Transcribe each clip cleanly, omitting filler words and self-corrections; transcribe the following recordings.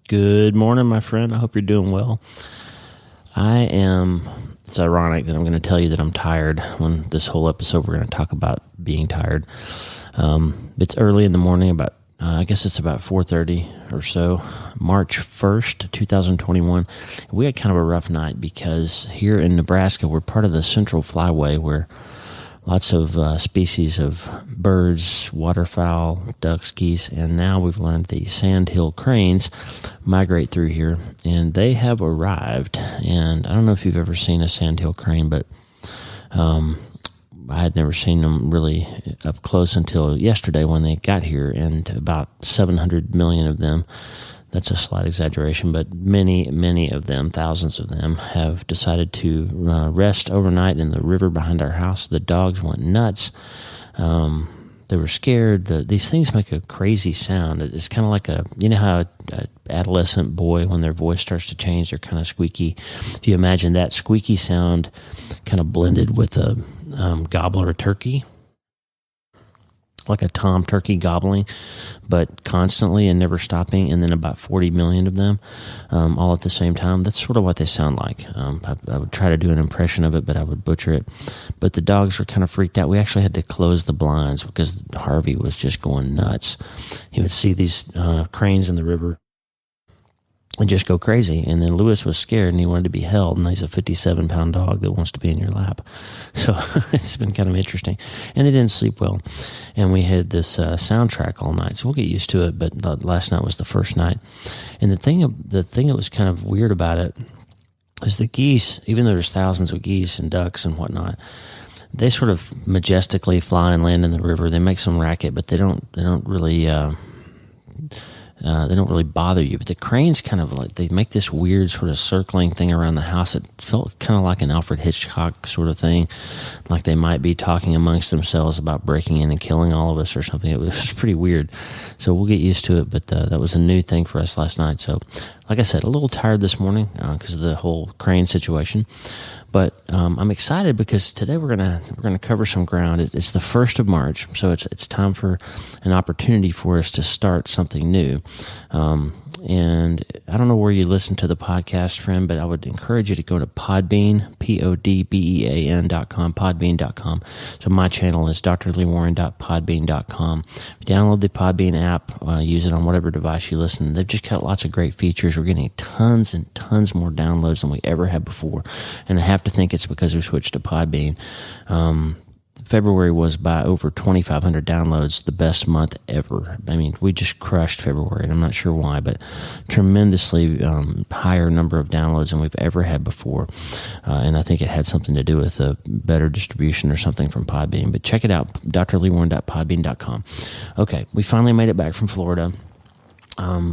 Good morning, my friend. I hope you're doing well. It's ironic that I'm going to tell you that I'm tired when this whole episode we're going to talk about being tired. It's early in the morning, I guess it's about 4:30 or so, March 1st, 2021. We had kind of a rough night because here in Nebraska, we're part of the Central Flyway where lots of species of birds, waterfowl, ducks, geese, and now we've learned the Sandhill Cranes migrate through here, and they have arrived. And I don't know if you've ever seen a Sandhill crane, but I had never seen them really up close until yesterday when they got here, and about 700 million of them. That's a slight exaggeration, but many of them, thousands of them, have decided to rest overnight in the river behind our house. The dogs went nuts. They were scared. These things make a crazy sound. It's kind of like how an adolescent boy, when their voice starts to change, they're kind of squeaky. If you imagine that squeaky sound kind of blended with a gobbler turkey, like a tom turkey gobbling, but constantly and never stopping, and then about 40 million of them all at the same time. That's sort of what they sound like. I would try to do an impression of it, but I would butcher it. But the dogs were kind of freaked out. We actually had to close the blinds because Harvey was just going nuts. He would see these cranes in the river and just go crazy. And then Lewis was scared and he wanted to be held, and he's a 57-pound dog that wants to be in your lap. So it's been kind of interesting. And they didn't sleep well. And we had this soundtrack all night, so we'll get used to it. But last night was the first night. And the thing that was kind of weird about it is the geese, even though there's thousands of geese and ducks and whatnot, they sort of majestically fly and land in the river. They make some racket, but they don't really bother you. But the cranes kind of they make this weird sort of circling thing around the house. It felt kind of like an Alfred Hitchcock sort of thing, like they might be talking amongst themselves about breaking in and killing all of us or something. It was pretty weird. So we'll get used to it, but that was a new thing for us last night. So like I said, a little tired this morning because of the whole crane situation. But I'm excited because today we're gonna cover some ground. It's the 1st of March, so it's time for an opportunity for us to start something new. And I don't know where you listen to the podcast, friend, but I would encourage you to go to Podbean, PODBEAN.com, Podbean.com. So my channel is drleewarren.podbean.com. Download the Podbean app, use it on whatever device you listen. They've just got lots of great features. We're getting tons and tons more downloads than we ever had before. And I have to think it's because we switched to Podbean. February was, by over 2,500 downloads, the best month ever. I mean, we just crushed February, and I'm not sure why, but tremendously higher number of downloads than we've ever had before. And I think it had something to do with a better distribution or something from Podbean. But check it out, drleewarren.podbean.com. Okay, we finally made it back from Florida.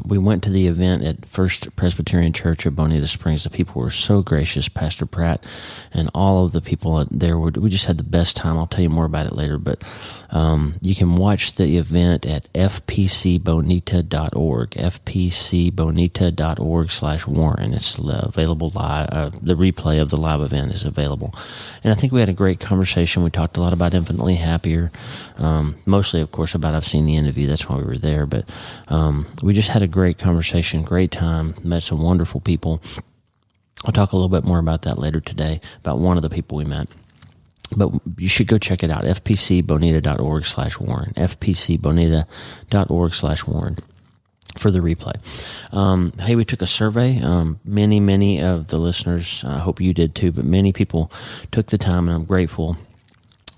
We went to the event at First Presbyterian Church of Bonita Springs. The people were so gracious, Pastor Pratt, and all of the people there. We just had the best time. I'll tell you more about it later, but you can watch the event at fpcbonita.org, fpcbonita.org/Warren. It's available live. The replay of the live event is available. And I think we had a great conversation. We talked a lot about Infinitely Happier, mostly, of course, about I've Seen the End of You. That's why we were there, but we just had a great conversation, great time, met some wonderful people. I'll talk a little bit more about that later today, about one of the people we met. But you should go check it out, fpcbonita.org/Warren, fpcbonita.org/Warren for the replay. Hey, we took a survey. Many of the listeners, I hope you did too, but many people took the time, and I'm grateful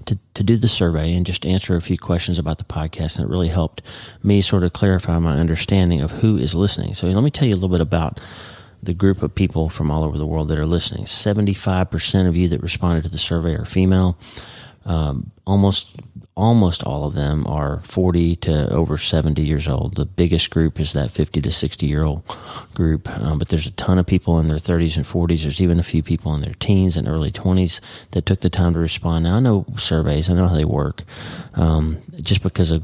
to do the survey and just answer a few questions about the podcast, and it really helped me sort of clarify my understanding of who is listening. So let me tell you a little bit about the group of people from all over the world that are listening. 75% of you that responded to the survey are female. Almost all of them are 40 to over 70 years old. The biggest group is that 50 to 60-year-old group, but there's a ton of people in their 30s and 40s. There's even a few people in their teens and early 20s that took the time to respond. Now, I know surveys. I know how they work. Just because of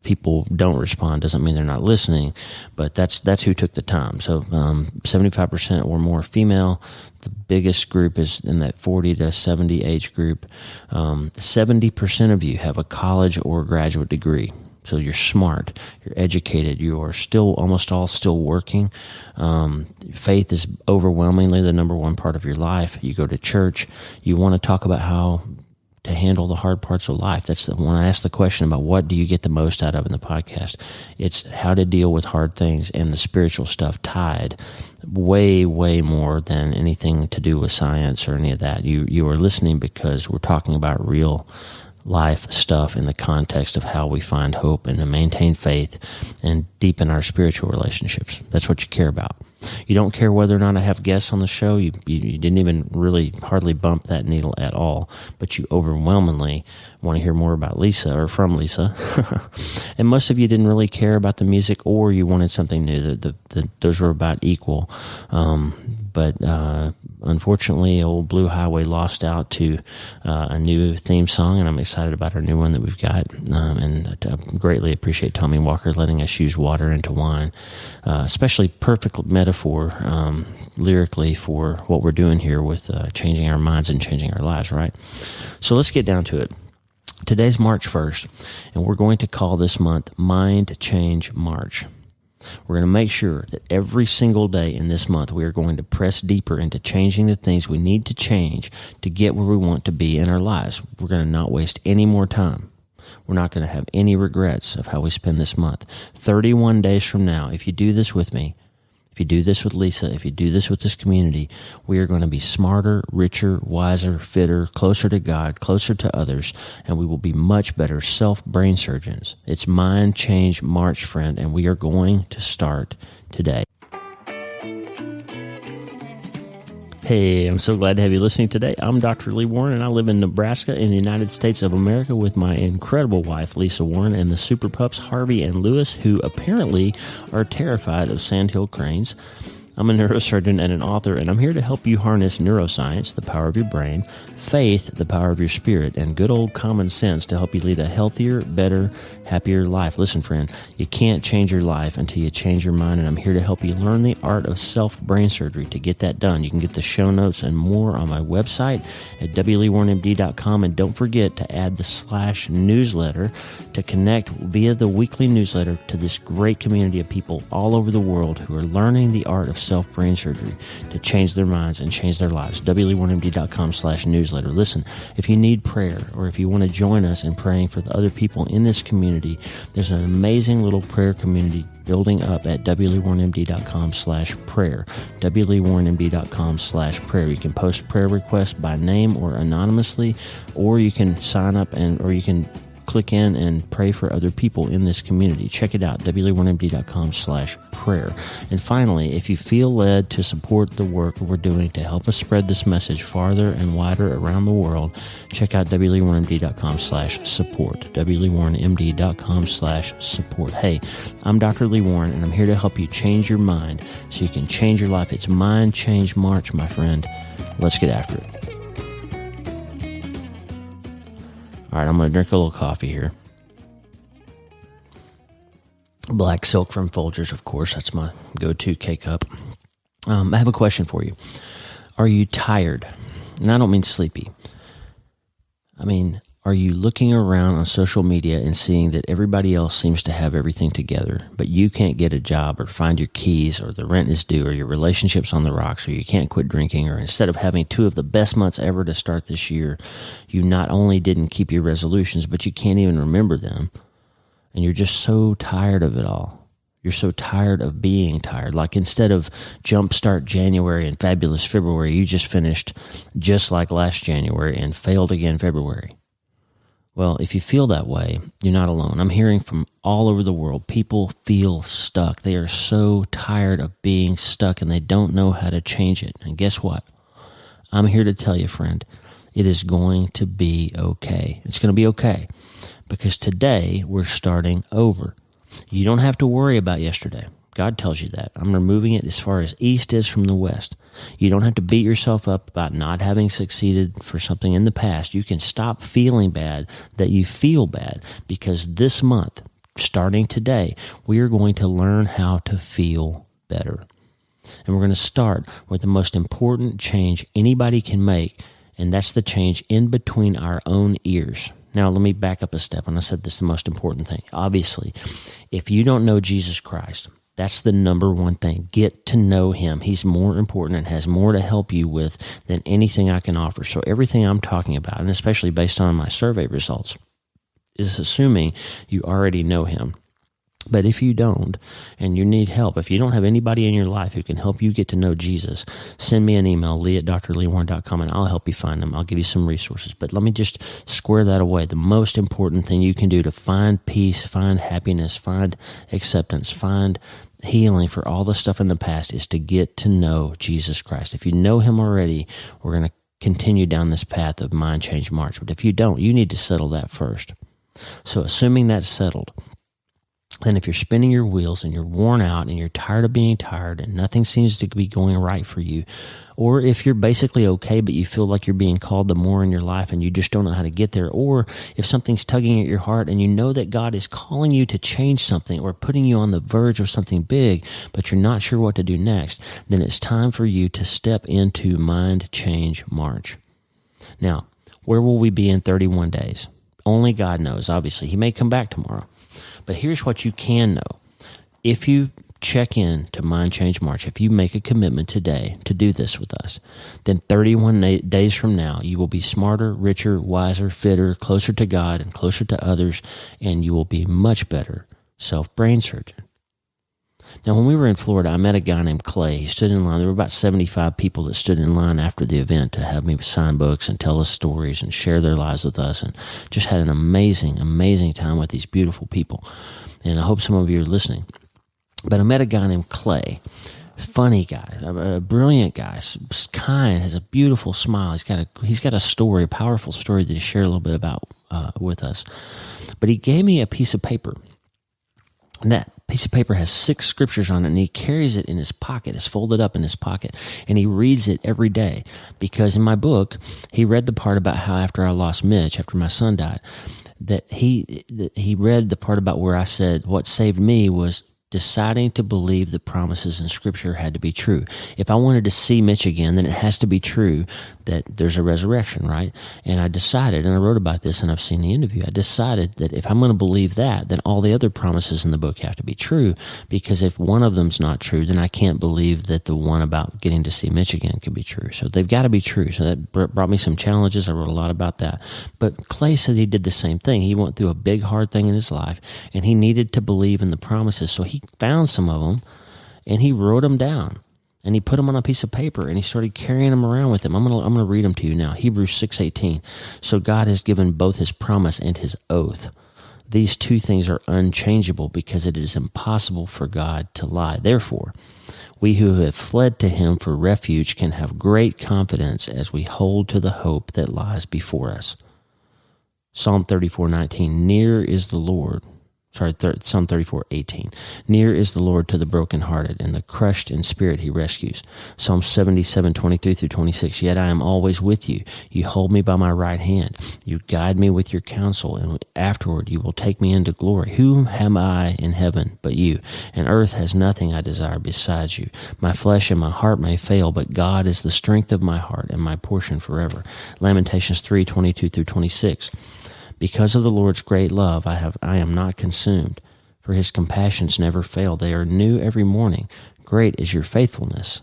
people don't respond doesn't mean they're not listening, but that's who took the time. So 75% or more female. The biggest group is in that 40 to 70 age group. 70% of you have a college or graduate degree. So you're smart, you're educated, you are still almost all still working. Faith is overwhelmingly the number one part of your life. You go to church, you want to talk about how to handle the hard parts of life. That's when I ask the question about what do you get the most out of in the podcast. It's how to deal with hard things and the spiritual stuff tied way, way more than anything to do with science or any of that. You are listening because we're talking about real life stuff in the context of how we find hope and to maintain faith and deepen our spiritual relationships. That's what you care about. You don't care whether or not I have guests on the show. You didn't even really hardly bump that needle at all, but you overwhelmingly want to hear more about Lisa or from Lisa. And most of you didn't really care about the music or you wanted something new. Those were about equal. But unfortunately, old Blue Highway lost out to a new theme song, and I'm excited about our new one that we've got. And I greatly appreciate Tommy Walker letting us use water into wine, especially perfect metaphor lyrically for what we're doing here with changing our minds and changing our lives, right? So let's get down to it. Today's March 1st, and we're going to call this month Mind Change March. We're going to make sure that every single day in this month we are going to press deeper into changing the things we need to change to get where we want to be in our lives. We're going to not waste any more time. We're not going to have any regrets of how we spend this month. 31 days from now, if you do this with me, if you do this with Lisa, if you do this with this community, we are going to be smarter, richer, wiser, fitter, closer to God, closer to others, and we will be much better self-brain surgeons. It's Mind Change March, friend, and we are going to start today. Hey, I'm so glad to have you listening today. I'm Dr. Lee Warren, and I live in Nebraska in the United States of America with my incredible wife, Lisa Warren, and the super pups, Harvey and Lewis, who apparently are terrified of Sandhill Cranes. I'm a neurosurgeon and an author, and I'm here to help you harness neuroscience, the power of your brain, faith, the power of your spirit, and good old common sense to help you lead a healthier, better, happier life. Listen, friend, you can't change your life until you change your mind, and I'm here to help you learn the art of self-brain surgery. To get that done, you can get the show notes and more on my website at wleewarrenmd.com, and don't forget to add the /newsletter to connect via the weekly newsletter to this great community of people all over the world who are learning the art of self-brain surgery to change their minds and change their lives. wleewarrenmd.com/newsletter. Listen, if you need prayer or if you want to join us in praying for the other people in this community, there's an amazing little prayer community building up at wleewarrenmd.com/prayer. wleewarrenmd.com/prayer. You can post prayer requests by name or anonymously, or you can sign up or you can click in and pray for other people in this community. Check it out, wleewarrenmd.com/prayer. And finally, if you feel led to support the work we're doing to help us spread this message farther and wider around the world, check out wleewarrenmd.com/support. wleewarrenmd.com/support. Hey, I'm Dr. Lee Warren, and I'm here to help you change your mind so you can change your life. It's Mind Change March, my friend. Let's get after it. All right, I'm going to drink a little coffee here. Black silk from Folgers, of course. That's my go-to K-cup. I have a question for you. Are you tired? And I don't mean sleepy. I mean, are you looking around on social media and seeing that everybody else seems to have everything together, but you can't get a job or find your keys, or the rent is due, or your relationship's on the rocks, or you can't quit drinking, or instead of having 2 of the best months ever to start this year, you not only didn't keep your resolutions, but you can't even remember them, and you're just so tired of it all. You're so tired of being tired. Like instead of jumpstart January and fabulous February, you just finished just like last January and failed again February. Well, if you feel that way, you're not alone. I'm hearing from all over the world. People feel stuck. They are so tired of being stuck, and they don't know how to change it. And guess what? I'm here to tell you, friend, it is going to be okay. It's going to be okay, because today we're starting over. You don't have to worry about yesterday. God tells you that. I'm removing it as far as east is from the west. You don't have to beat yourself up about not having succeeded for something in the past. You can stop feeling bad that you feel bad, because this month, starting today, we are going to learn how to feel better. And we're going to start with the most important change anybody can make, and that's the change in between our own ears. Now, let me back up a step. And I said this is the most important thing. Obviously, if you don't know Jesus Christ, that's the number one thing. Get to know him. He's more important and has more to help you with than anything I can offer. So everything I'm talking about, and especially based on my survey results, is assuming you already know him. But if you don't, and you need help, if you don't have anybody in your life who can help you get to know Jesus, send me an email, lee@drleewarren.com, and I'll help you find them. I'll give you some resources. But let me just square that away. The most important thing you can do to find peace, find happiness, find acceptance, find healing for all the stuff in the past is to get to know Jesus Christ. If you know him already, we're going to continue down this path of mind change march. But if you don't, you need to settle that first. So assuming that's settled, then if you're spinning your wheels and you're worn out and you're tired of being tired and nothing seems to be going right for you, or if you're basically okay but you feel like you're being called to more in your life and you just don't know how to get there, or if something's tugging at your heart and you know that God is calling you to change something or putting you on the verge of something big, but you're not sure what to do next, then it's time for you to step into Mind Change March. Now, where will we be in 31 days? Only God knows, obviously. He may come back tomorrow. But here's what you can know. If you check in to Mind Change March, if you make a commitment today to do this with us, then 31 days from now, you will be smarter, richer, wiser, fitter, closer to God and closer to others, and you will be much better self-brain surgeon. Now, when we were in Florida, I met a guy named Clay. He stood in line. There were about 75 people that stood in line after the event to have me sign books and tell us stories and share their lives with us, and just had an amazing, amazing time with these beautiful people. And I hope some of you are listening. But I met a guy named Clay, funny guy, a brilliant guy, kind, has a beautiful smile. He's got a story, a powerful story to share a little bit about with us. But he gave me a piece of paper. And that piece of paper has 6 scriptures on it, and he carries it in his pocket. It's folded up in his pocket, and he reads it every day. Because in my book, he read the part about how after I lost Mitch, after my son died, that he read the part about where I said what saved me was deciding to believe the promises in Scripture had to be true. If I wanted to see Mitch again, then it has to be true that there's a resurrection, right? And I decided, and I wrote about this, and I've seen the interview, I decided that if I'm going to believe that, then all the other promises in the book have to be true, because if one of them's not true, then I can't believe that the one about getting to see Mitch again can be true. So they've got to be true. So that brought me some challenges. I wrote a lot about that. But Clay said he did the same thing. He went through a big, hard thing in his life, and he needed to believe in the promises. So he found some of them, and he wrote them down, and he put them on a piece of paper, and he started carrying them around with him. I'm gonna read them to you now. Hebrews 6:18. So God has given both his promise and his oath. These two things are unchangeable, because it is impossible for God to lie. Therefore, we who have fled to him for refuge can have great confidence as we hold to the hope that lies before us. Psalm 34:19. Psalm 34:18. Near is the Lord to the brokenhearted, and the crushed in spirit he rescues. Psalm 77:23-26. Yet I am always with you. You hold me by my right hand. You guide me with your counsel, and afterward you will take me into glory. Whom am I in heaven but you? And earth has nothing I desire besides you. My flesh and my heart may fail, but God is the strength of my heart and my portion forever. Lamentations 3:22-26. Because of the Lord's great love, I am not consumed, for his compassions never fail. They are new every morning. Great is your faithfulness.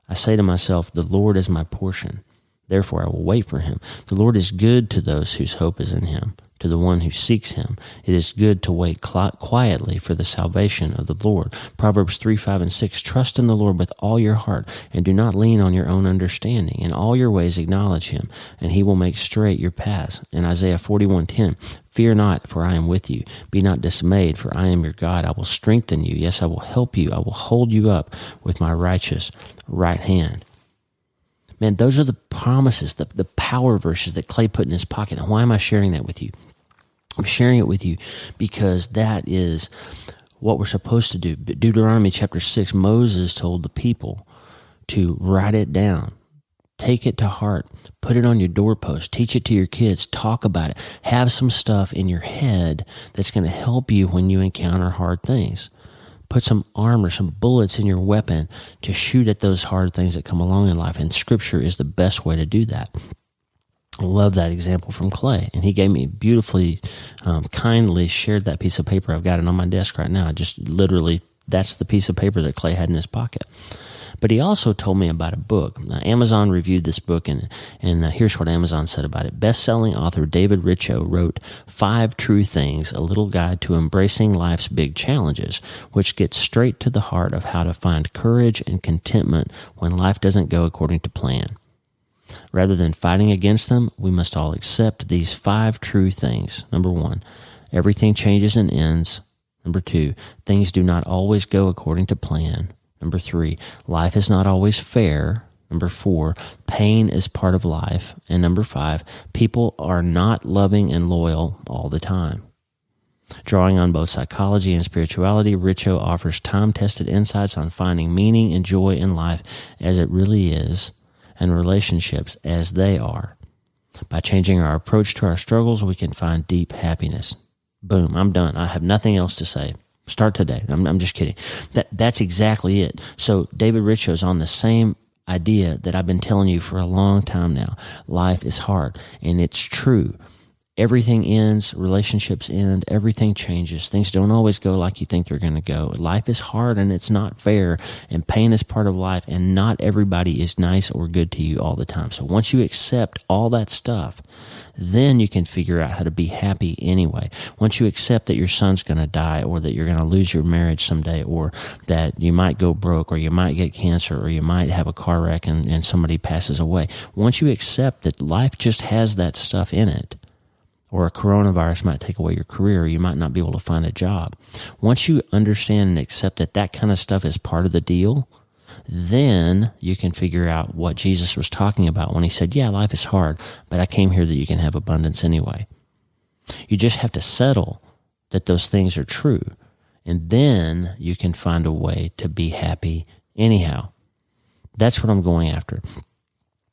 I say to myself, the Lord is my portion. Therefore I will wait for him. The Lord is good to those whose hope is in him. To the one who seeks him, it is good to wait quietly for the salvation of the Lord. Proverbs 3:5-6. Trust in the Lord with all your heart, and do not lean on your own understanding. In all your ways acknowledge him, and he will make straight your paths. And Isaiah 41:10. Fear not, for I am with you. Be not dismayed, for I am your God. I will strengthen you. Yes, I will help you. I will hold you up with my righteous right hand. Man, those are the promises, the power verses that Clay put in his pocket. And why am I sharing that with you? I'm sharing it with you because that is what we're supposed to do. Deuteronomy chapter 6, Moses told the people to write it down. Take it to heart. Put it on your doorpost. Teach it to your kids. Talk about it. Have some stuff in your head that's going to help you when you encounter hard things. Put some armor, some bullets in your weapon to shoot at those hard things that come along in life. And Scripture is the best way to do that. I love that example from Clay. And he gave me beautifully, kindly shared that piece of paper. I've got it on my desk right now. I just literally, that's the piece of paper that Clay had in his pocket. But he also told me about a book. Amazon reviewed this book, and here's what Amazon said about it. Best-selling author David Richo wrote 5 True Things, a little guide to embracing life's big challenges, which gets straight to the heart of how to find courage and contentment when life doesn't go according to plan. Rather than fighting against them, we must all accept these 5 true things. Number 1, everything changes and ends. Number 2, things do not always go according to plan. Number 3, life is not always fair. Number 4, pain is part of life. And number 5, people are not loving and loyal all the time. Drawing on both psychology and spirituality, Richo offers time-tested insights on finding meaning and joy in life as it really is, and relationships as they are. By changing our approach to our struggles, we can find deep happiness. Boom, I'm done. I have nothing else to say. Start today. I'm just kidding. That's exactly it. So David Richo's on the same idea that I've been telling you for a long time now. Life is hard, and it's true. Everything ends, relationships end, everything changes. Things don't always go like you think they're going to go. Life is hard and it's not fair, and pain is part of life, and not everybody is nice or good to you all the time. So once you accept all that stuff, then you can figure out how to be happy anyway. Once you accept that your son's going to die, or that you're going to lose your marriage someday, or that you might go broke, or you might get cancer, or you might have a car wreck and somebody passes away. Once you accept that life just has that stuff in it, or a coronavirus might take away your career, or you might not be able to find a job. Once you understand and accept that that kind of stuff is part of the deal, then you can figure out what Jesus was talking about when he said, yeah, life is hard, but I came here that you can have abundance anyway. You just have to settle that those things are true, and then you can find a way to be happy anyhow. That's what I'm going after.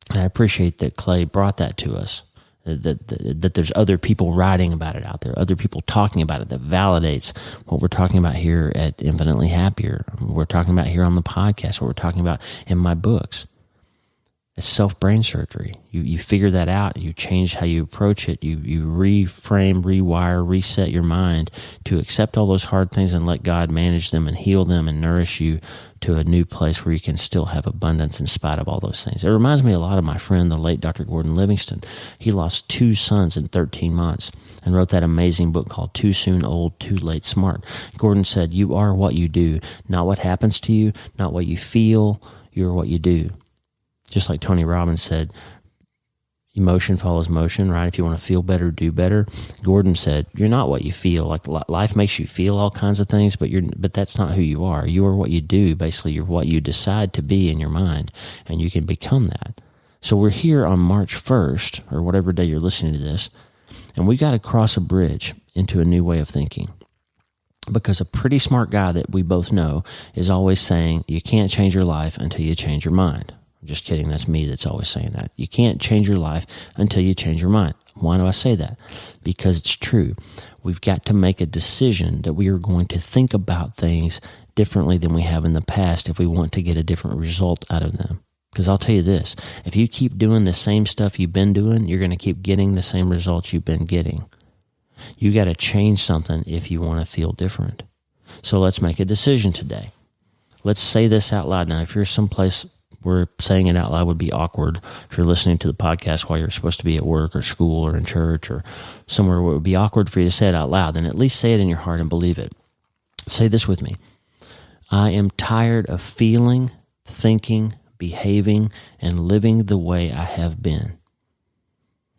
And I appreciate that Clay brought that to us. That there's other people writing about it out there, other people talking about it, that validates what we're talking about here at Infinitely Happier. We're talking about here on the podcast, what we're talking about in my books. It's self-brain surgery. You figure that out. You change how you approach it. You reframe, rewire, reset your mind to accept all those hard things and let God manage them and heal them and nourish you to a new place where you can still have abundance in spite of all those things. It reminds me a lot of my friend, the late Dr. Gordon Livingston. He lost 2 sons in 13 months and wrote that amazing book called Too Soon Old, Too Late Smart. Gordon said, you are what you do, not what happens to you, not what you feel, you're what you do. Just like Tony Robbins said, emotion follows motion, right? If you want to feel better, do better. Gordon said, you're not what you feel. Like life makes you feel all kinds of things, but that's not who you are. You are what you do. Basically, you're what you decide to be in your mind, and you can become that. So we're here on March 1st, or whatever day you're listening to this, and we got to cross a bridge into a new way of thinking. Because a pretty smart guy that we both know is always saying, you can't change your life until you change your mind. Just kidding, that's me that's always saying that. You can't change your life until you change your mind. Why do I say that? Because it's true. We've got to make a decision that we are going to think about things differently than we have in the past if we want to get a different result out of them. Because I'll tell you this, if you keep doing the same stuff you've been doing, you're going to keep getting the same results you've been getting. You got to change something if you want to feel different. So let's make a decision today. Let's say this out loud. Now, if you're someplace where saying it out loud would be awkward, if you're listening to the podcast while you're supposed to be at work or school or in church or somewhere where it would be awkward for you to say it out loud, then at least say it in your heart and believe it. Say this with me. I am tired of feeling, thinking, behaving, and living the way I have been.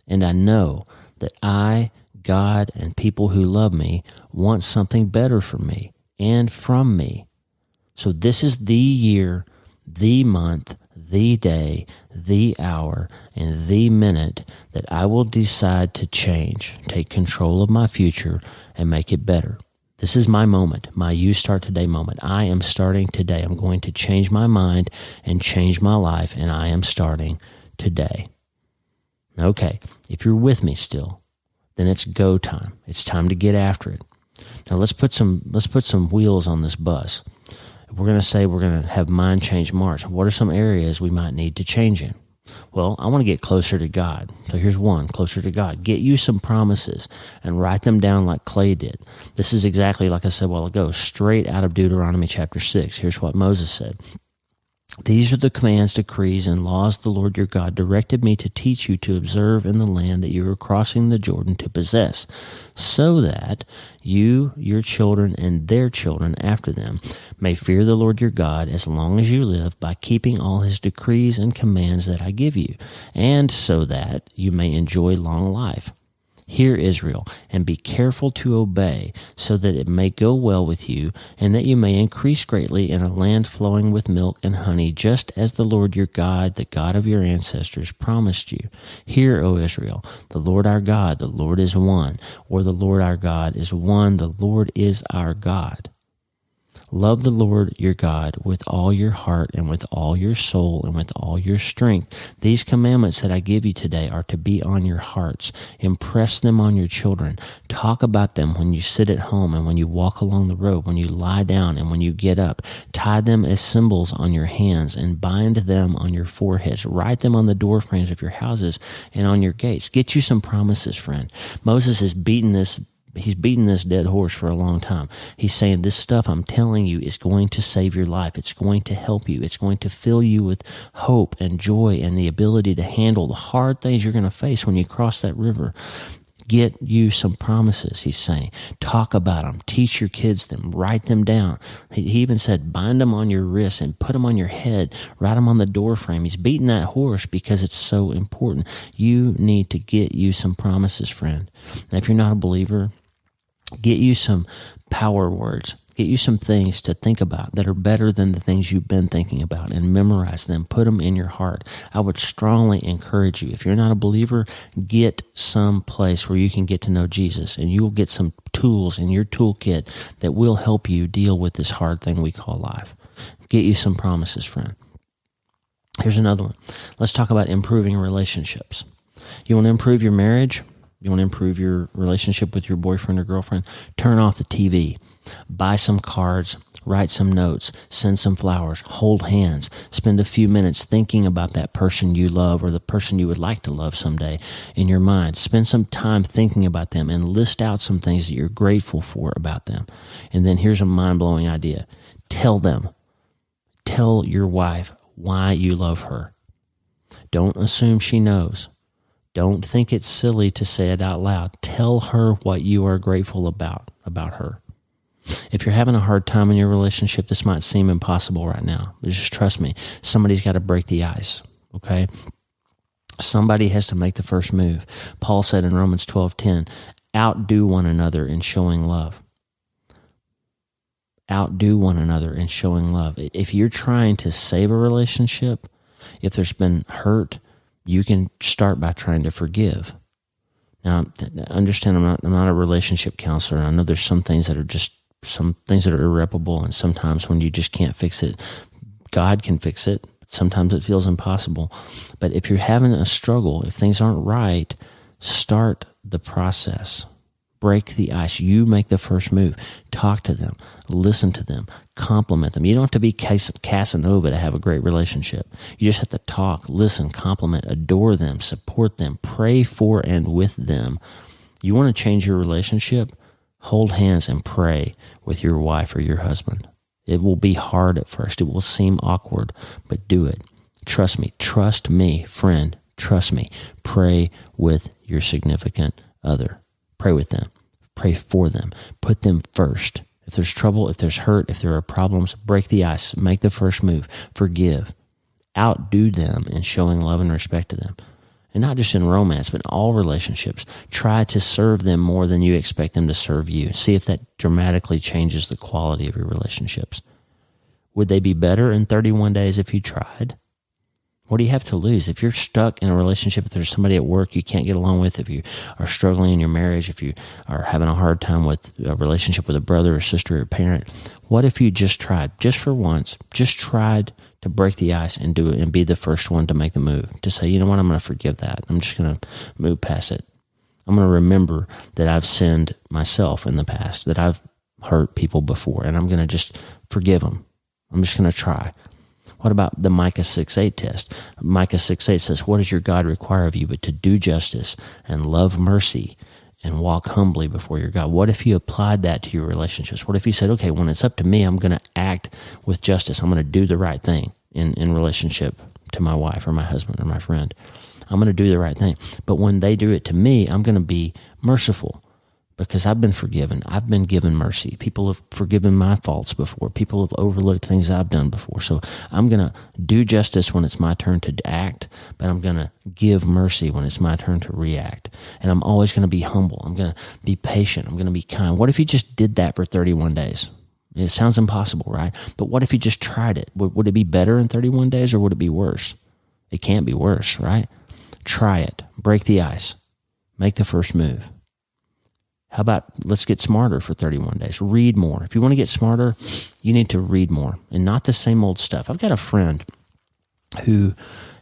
And I know that I, God, and people who love me want something better for me and from me. So this is the year, the month, the day, the hour, and the minute that I will decide to change, take control of my future, and make it better. This is my moment, my You Start Today moment. I am starting today. I'm going to change my mind and change my life, and I am starting today. Okay, if you're with me still, then it's go time. It's time to get after it. Now let's put some wheels on this bus. If we're going to say we're going to have Mind Change March, what are some areas we might need to change in? Well, I want to get closer to God. So here's one, closer to God. Get you some promises and write them down like Clay did. This is exactly, like I said a while ago, straight out of Deuteronomy chapter 6. Here's what Moses said. These are the commands, decrees, and laws the Lord your God directed me to teach you to observe in the land that you are crossing the Jordan to possess, so that you, your children, and their children after them may fear the Lord your God as long as you live by keeping all his decrees and commands that I give you, and so that you may enjoy long life. Hear, Israel, and be careful to obey, so that it may go well with you, and that you may increase greatly in a land flowing with milk and honey, just as the Lord your God, the God of your ancestors, promised you. Hear, O Israel, the Lord our God, the Lord is one, or the Lord our God is one, the Lord is our God. Love the Lord your God with all your heart and with all your soul and with all your strength. These commandments that I give you today are to be on your hearts. Impress them on your children. Talk about them when you sit at home and when you walk along the road, when you lie down and when you get up. Tie them as symbols on your hands and bind them on your foreheads. Write them on the door frames of your houses and on your gates. Get you some promises, friend. Moses has beaten this He's beaten this dead horse for a long time. He's saying, this stuff I'm telling you is going to save your life. It's going to help you. It's going to fill you with hope and joy and the ability to handle the hard things you're going to face when you cross that river. Get you some promises, he's saying. Talk about them. Teach your kids them. Write them down. He even said, bind them on your wrists and put them on your head. Write them on the door frame. He's beating that horse because it's so important. You need to get you some promises, friend. Now, if you're not a believer, get you some power words. Get you some things to think about that are better than the things you've been thinking about, and memorize them. Put them in your heart. I would strongly encourage you, if you're not a believer, get some place where you can get to know Jesus, and you will get some tools in your toolkit that will help you deal with this hard thing we call life. Get you some promises, friend. Here's another one. Let's talk about improving relationships. You want to improve your marriage? You want to improve your relationship with your boyfriend or girlfriend? Turn off the TV. Buy some cards. Write some notes. Send some flowers. Hold hands. Spend a few minutes thinking about that person you love or the person you would like to love someday in your mind. Spend some time thinking about them and list out some things that you're grateful for about them. And then here's a mind-blowing idea. Tell them. Tell your wife why you love her. Don't assume she knows. Don't think it's silly to say it out loud. Tell her what you are grateful about her. If you're having a hard time in your relationship, this might seem impossible right now. But just trust me, somebody's got to break the ice, okay? Somebody has to make the first move. Paul said in Romans 12:10, outdo one another in showing love. Outdo one another in showing love. If you're trying to save a relationship, if there's been hurt, you can start by trying to forgive. Now, understand, I'm not a relationship counselor. I know there's some things that are irreparable, and sometimes when you just can't fix it, God can fix it. Sometimes it feels impossible. But if you're having a struggle, if things aren't right, start the process. Break the ice. You make the first move. Talk to them. Listen to them. Compliment them. You don't have to be Casanova to have a great relationship. You just have to talk, listen, compliment, adore them, support them, pray for and with them. You want to change your relationship? Hold hands and pray with your wife or your husband. It will be hard at first. It will seem awkward, but do it. Trust me. Trust me, friend. Trust me. Pray with your significant other. Pray with them. Pray for them. Put them first. If there's trouble, if there's hurt, if there are problems, break the ice. Make the first move. Forgive. Outdo them in showing love and respect to them. And not just in romance, but in all relationships. Try to serve them more than you expect them to serve you. See if that dramatically changes the quality of your relationships. Would they be better in 31 days if you tried? What do you have to lose? If you're stuck in a relationship, if there's somebody at work you can't get along with, if you are struggling in your marriage, if you are having a hard time with a relationship with a brother or sister or parent, what if you just tried, just for once, just tried to break the ice and do it and be the first one to make the move, to say, you know what, I'm going to forgive that. I'm just going to move past it. I'm going to remember that I've sinned myself in the past, that I've hurt people before, and I'm going to just forgive them. I'm just going to try. What about the Micah 6:8 test? Micah 6:8 says, what does your God require of you but to do justice and love mercy and walk humbly before your God? What if you applied that to your relationships? What if you said, okay, when it's up to me, I'm going to act with justice. I'm going to do the right thing in relationship to my wife or my husband or my friend. I'm going to do the right thing. But when they do it to me, I'm going to be merciful because I've been forgiven. I've been given mercy. People have forgiven my faults before. People have overlooked things I've done before. So I'm going to do justice when it's my turn to act, but I'm going to give mercy when it's my turn to react. And I'm always going to be humble. I'm going to be patient. I'm going to be kind. What if you just did that for 31 days? It sounds impossible, right? But what if you just tried it? Would it be better in 31 days or would it be worse? It can't be worse, right? Try it. Break the ice. Make the first move. How about let's get smarter for 31 days? Read more. If you want to get smarter, you need to read more and not the same old stuff. I've got a friend who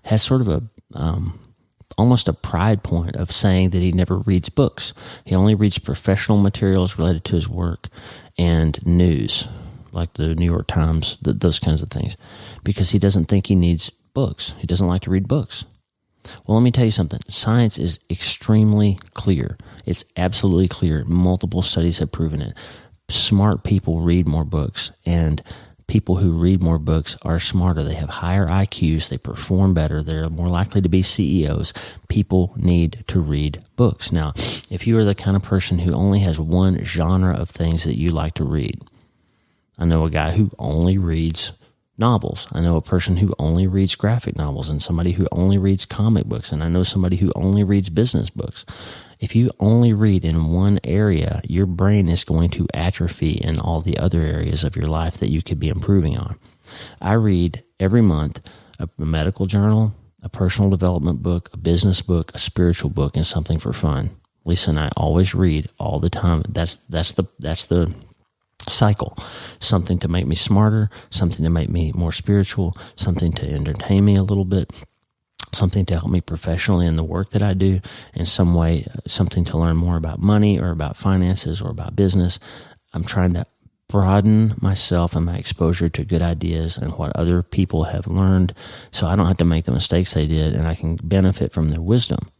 has sort of almost a pride point of saying that he never reads books. He only reads professional materials related to his work and news, like the New York Times, those kinds of things, because he doesn't think he needs books. He doesn't like to read books. Well, let me tell you something. Science is extremely clear. It's absolutely clear. Multiple studies have proven it. Smart people read more books, and people who read more books are smarter. They have higher IQs. They perform better. They're more likely to be CEOs. People need to read books. Now, if you are the kind of person who only has one genre of things that you like to read, I know a guy who only reads novels. I know a person who only reads graphic novels and somebody who only reads comic books, and I know somebody who only reads business books. If you only read in one area, your brain is going to atrophy in all the other areas of your life that you could be improving on. I read every month a medical journal, a personal development book, a business book, a spiritual book, and something for fun. Lisa and I always read all the time. That's the cycle. Something to make me smarter, something to make me more spiritual, something to entertain me a little bit, something to help me professionally in the work that I do, in some way, something to learn more about money or about finances or about business. I'm trying to broaden myself and my exposure to good ideas and what other people have learned so I don't have to make the mistakes they did and I can benefit from their wisdom.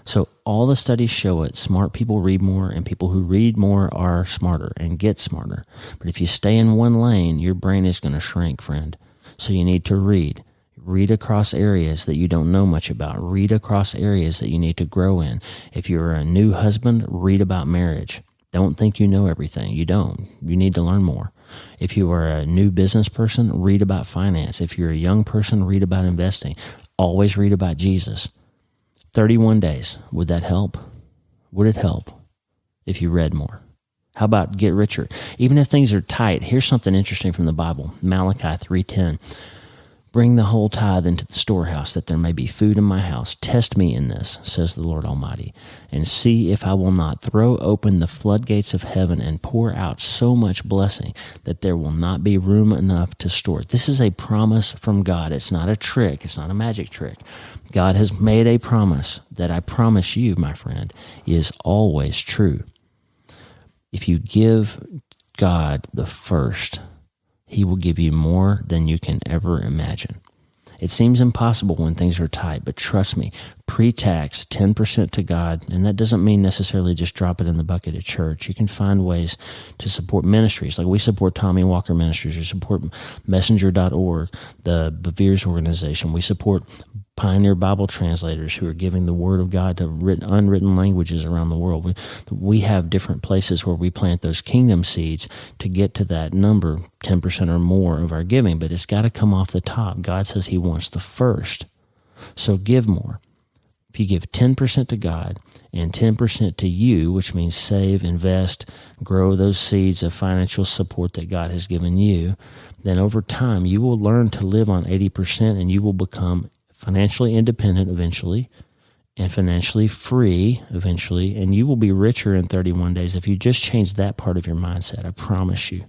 So all the studies show it. Smart people read more, and people who read more are smarter and get smarter. But if you stay in one lane, your brain is going to shrink, friend. So you need to read. Read across areas that you don't know much about. Read across areas that you need to grow in. If you're a new husband, read about marriage. Don't think you know everything. You don't. You need to learn more. If you are a new business person, read about finance. If you're a young person, read about investing. Always read about Jesus. 31 days. Would that help? Would it help if you read more? How about get richer? Even if things are tight, here's something interesting from the Bible. Malachi 3:10. Bring the whole tithe into the storehouse, that there may be food in my house. Test me in this, says the Lord Almighty, and see if I will not throw open the floodgates of heaven and pour out so much blessing that there will not be room enough to store it. This is a promise from God. It's not a trick. It's not a magic trick. God has made a promise that I promise you, my friend, is always true. If you give God the first, He will give you more than you can ever imagine. It seems impossible when things are tight, but trust me, pre-tax 10% to God, and that doesn't mean necessarily just drop it in the bucket at church. You can find ways to support ministries. Like we support Tommy Walker Ministries, we support Messenger.org, the Bevere's organization. We support Pioneer Bible translators who are giving the Word of God to unwritten languages around the world. We have different places where we plant those kingdom seeds to get to that number, 10% or more of our giving, but it's got to come off the top. God says He wants the first. So give more. If you give 10% to God and 10% to you, which means save, invest, grow those seeds of financial support that God has given you, then over time you will learn to live on 80% and you will become financially independent eventually, and financially free eventually, and you will be richer in 31 days if you just change that part of your mindset. I promise you.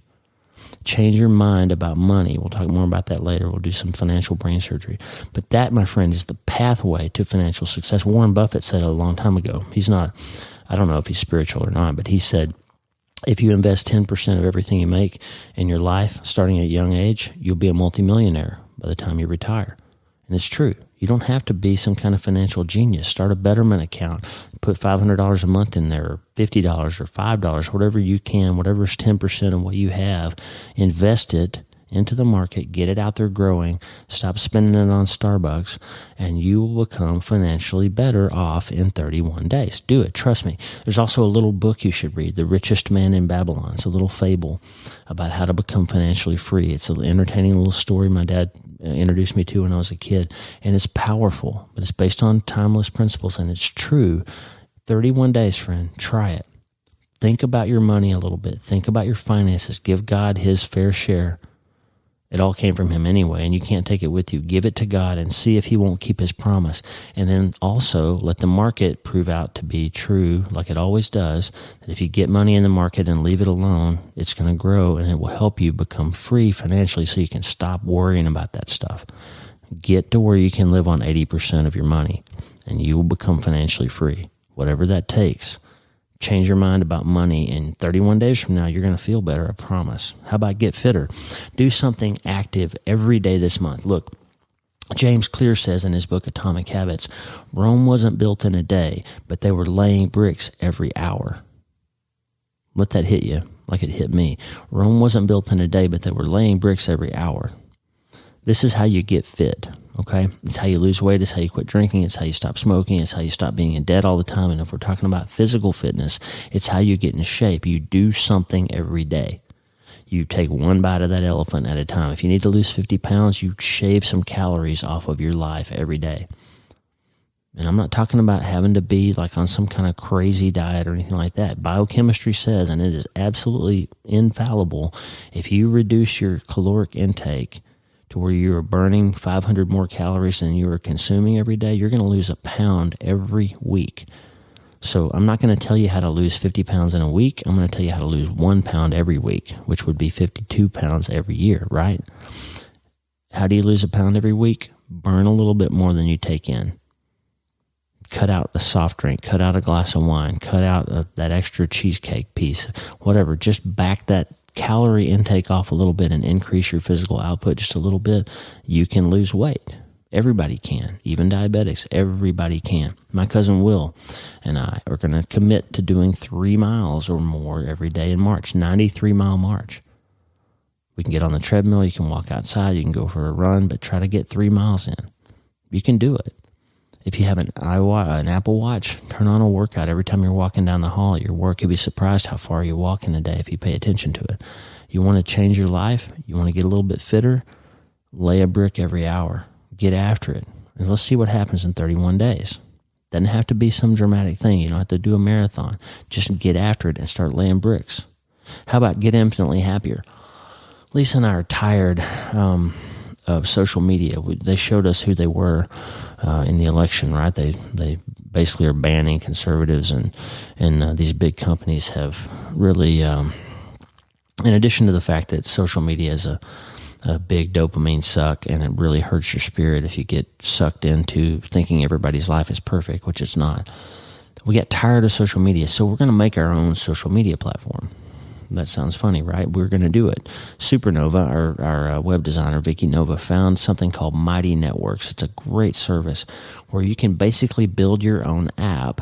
Change your mind about money. We'll talk more about that later. We'll do some financial brain surgery. But that, my friend, is the pathway to financial success. Warren Buffett said it a long time ago. He's not, I don't know if he's spiritual or not, but he said, if you invest 10% of everything you make in your life, starting at a young age, you'll be a multimillionaire by the time you retire. And it's true. You don't have to be some kind of financial genius. Start a Betterment account. Put $500 a month in there, or $50 or $5, whatever you can, whatever is 10% of what you have. Invest it into the market, get it out there growing, stop spending it on Starbucks, and you will become financially better off in 31 days. Do it. Trust me. There's also a little book you should read, The Richest Man in Babylon. It's a little fable about how to become financially free. It's an entertaining little story my dad introduced me to when I was a kid, and it's powerful, but it's based on timeless principles, and it's true. 31 days, friend. Try it. Think about your money a little bit. Think about your finances. Give God his fair share. It all came from him anyway, and you can't take it with you. Give it to God and see if he won't keep his promise. And then also let the market prove out to be true, like it always does, that if you get money in the market and leave it alone, it's going to grow, and it will help you become free financially so you can stop worrying about that stuff. Get to where you can live on 80% of your money, and you will become financially free, whatever that takes. Change your mind about money, and 31 days from now, you're going to feel better, I promise. How about get fitter? Do something active every day this month. Look, James Clear says in his book, Atomic Habits, Rome wasn't built in a day, but they were laying bricks every hour. Let that hit you like it hit me. Rome wasn't built in a day, but they were laying bricks every hour. This is how you get fit, okay? It's how you lose weight. It's how you quit drinking. It's how you stop smoking. It's how you stop being in debt all the time. And if we're talking about physical fitness, it's how you get in shape. You do something every day. You take one bite of that elephant at a time. If you need to lose 50 pounds, you shave some calories off of your life every day. And I'm not talking about having to be like on some kind of crazy diet or anything like that. Biochemistry says, and it is absolutely infallible, if you reduce your caloric intake to where you are burning 500 more calories than you are consuming every day, you're going to lose a pound every week. So I'm not going to tell you how to lose 50 pounds in a week. I'm going to tell you how to lose 1 pound every week, which would be 52 pounds every year, right? How do you lose a pound every week? Burn a little bit more than you take in. Cut out a soft drink, cut out a glass of wine, cut out that extra cheesecake piece, whatever. Just back that calorie intake off a little bit and increase your physical output just a little bit. You can lose weight. Everybody can, even diabetics. Everybody can. My cousin Will and I are going to commit to doing 3 miles or more every day in March, 93-mile march. We can get on the treadmill. You can walk outside. You can go for a run, but try to get 3 miles in. You can do it. If you have an Apple Watch, turn on a workout every time you're walking down the hall at your work. You'll be surprised how far you walk in a day if you pay attention to it. You want to change your life? You want to get a little bit fitter? Lay a brick every hour. Get after it. And let's see what happens in 31 days. Doesn't have to be some dramatic thing. You don't have to do a marathon. Just get after it and start laying bricks. How about get infinitely happier? Lisa and I are tired of social media. They showed us who they were in the election, right? They basically are banning conservatives, and these big companies have really, in addition to the fact that social media is a big dopamine suck, and it really hurts your spirit if you get sucked into thinking everybody's life is perfect, which it's not. We get tired of social media, so we're going to make our own social media platform. That sounds funny, right? We're going to do it. Supernova, our web designer, Vicky Nova, found something called Mighty Networks. It's a great service where you can basically build your own app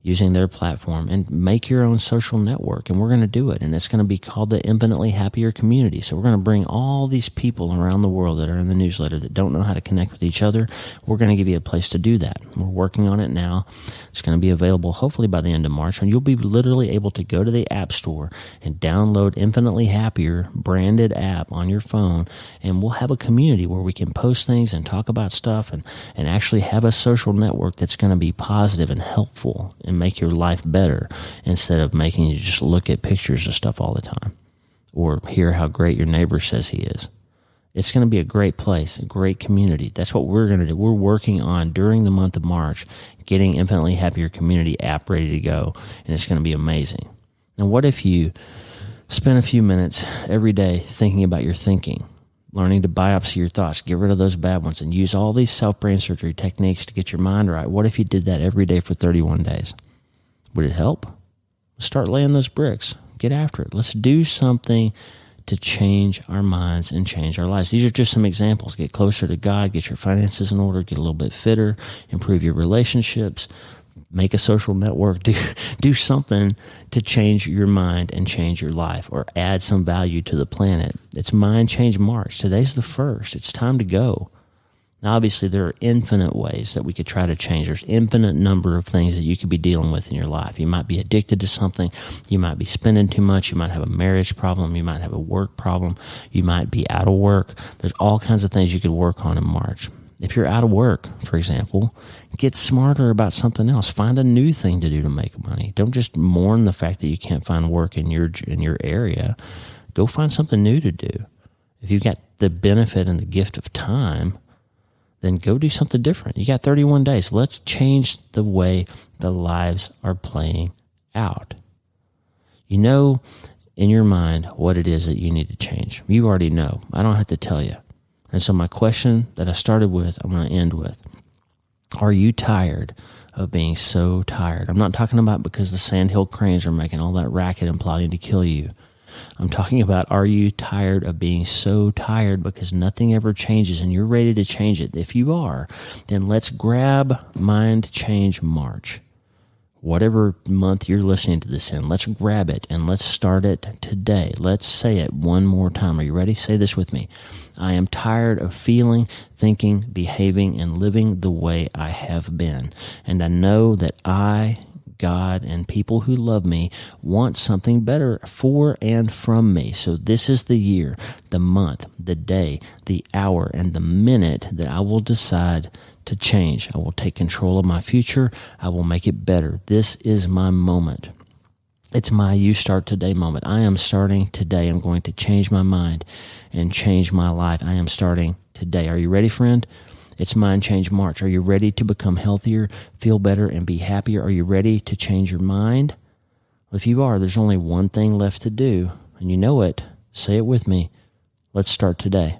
using their platform and make your own social network. And we're going to do it. And it's going to be called the Infinitely Happier Community. So we're going to bring all these people around the world that are in the newsletter that don't know how to connect with each other. We're going to give you a place to do that. We're working on it now. It's going to be available hopefully by the end of March. And you'll be literally able to go to the App Store and download Infinitely Happier branded app on your phone. And we'll have a community where we can post things and talk about stuff and actually have a social network that's going to be positive and helpful and make your life better instead of making you just look at pictures of stuff all the time or hear how great your neighbor says he is. It's going to be a great place, a great community. That's what we're going to do. We're working on, during the month of March, getting Infinitely Happier Community app ready to go, and it's going to be amazing. Now, what if you spend a few minutes every day thinking about your thinking, learning to biopsy your thoughts, get rid of those bad ones, and use all these self-brain surgery techniques to get your mind right? What if you did that every day for 31 days? Would it help? Start laying those bricks. Get after it. Let's do something to change our minds and change our lives. These are just some examples. Get closer to God, get your finances in order, get a little bit fitter, improve your relationships, make a social network, do something to change your mind and change your life, or add some value to the planet. It's Mind Change March. Today's the 1st. It's time to go. Now, obviously, there are infinite ways that we could try to change. There's infinite number of things that you could be dealing with in your life. You might be addicted to something. You might be spending too much. You might have a marriage problem. You might have a work problem. You might be out of work. There's all kinds of things you could work on in March. If you're out of work, for example, get smarter about something else. Find a new thing to do to make money. Don't just mourn the fact that you can't find work in your area. Go find something new to do. If you've got the benefit and the gift of time, then go do something different. You got 31 days. Let's change the way the lives are playing out. You know in your mind what it is that you need to change. You already know. I don't have to tell you. And so my question that I started with, I'm going to end with. Are you tired of being so tired? I'm not talking about because the Sandhill Cranes are making all that racket and plotting to kill you. I'm talking about, are you tired of being so tired because nothing ever changes and you're ready to change it? If you are, then let's grab Mind Change March. Whatever month you're listening to this in, let's grab it and let's start it today. Let's say it one more time. Are you ready? Say this with me. I am tired of feeling, thinking, behaving, and living the way I have been. And I know that I, God, and people who love me want something better for and from me. So this is the year, the month, the day, the hour, and the minute that I will decide to change. I will take control of my future. I will make it better. This is my moment. It's my You Start Today moment. I am starting today. I'm going to change my mind and change my life. I am starting today. Are you ready, friend? It's Mind Change March. Are you ready to become healthier, feel better, and be happier? Are you ready to change your mind? Well, if you are, there's only one thing left to do, and you know it. Say it with me. Let's start today.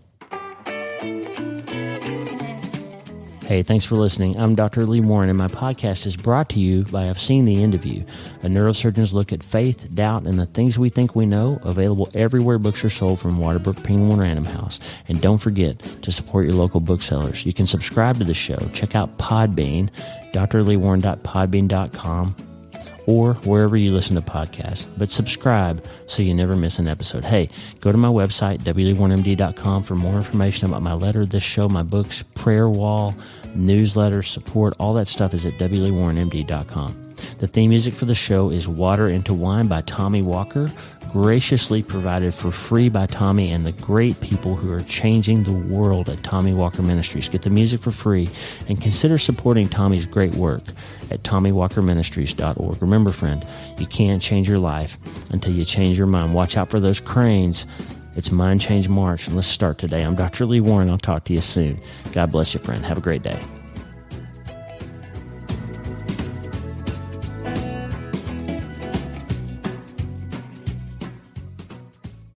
Hey, thanks for listening. I'm Dr. Lee Warren, and my podcast is brought to you by I've Seen the End of You, a neurosurgeon's look at faith, doubt, and the things we think we know, available everywhere books are sold from Waterbrook, Penguin, Random House. And don't forget to support your local booksellers. You can subscribe to the show. Check out Podbean, drleewarren.podbean.com, or wherever you listen to podcasts. But subscribe so you never miss an episode. Hey, go to my website, wleewarrenmd.com, for more information about my letter, this show, my books, prayer wall, newsletter, support. All that stuff is at wleewarrenmd.com. The theme music for the show is Water into Wine by Tommy Walker, graciously provided for free by Tommy and the great people who are changing the world at Tommy Walker Ministries. Get the music for free and consider supporting Tommy's great work at TommyWalkerMinistries.org. Remember, friend, you can't change your life until you change your mind. Watch out for those cranes. It's Mind Change March, and let's start today. I'm Dr. Lee Warren. I'll talk to you soon. God bless you, friend. Have a great day.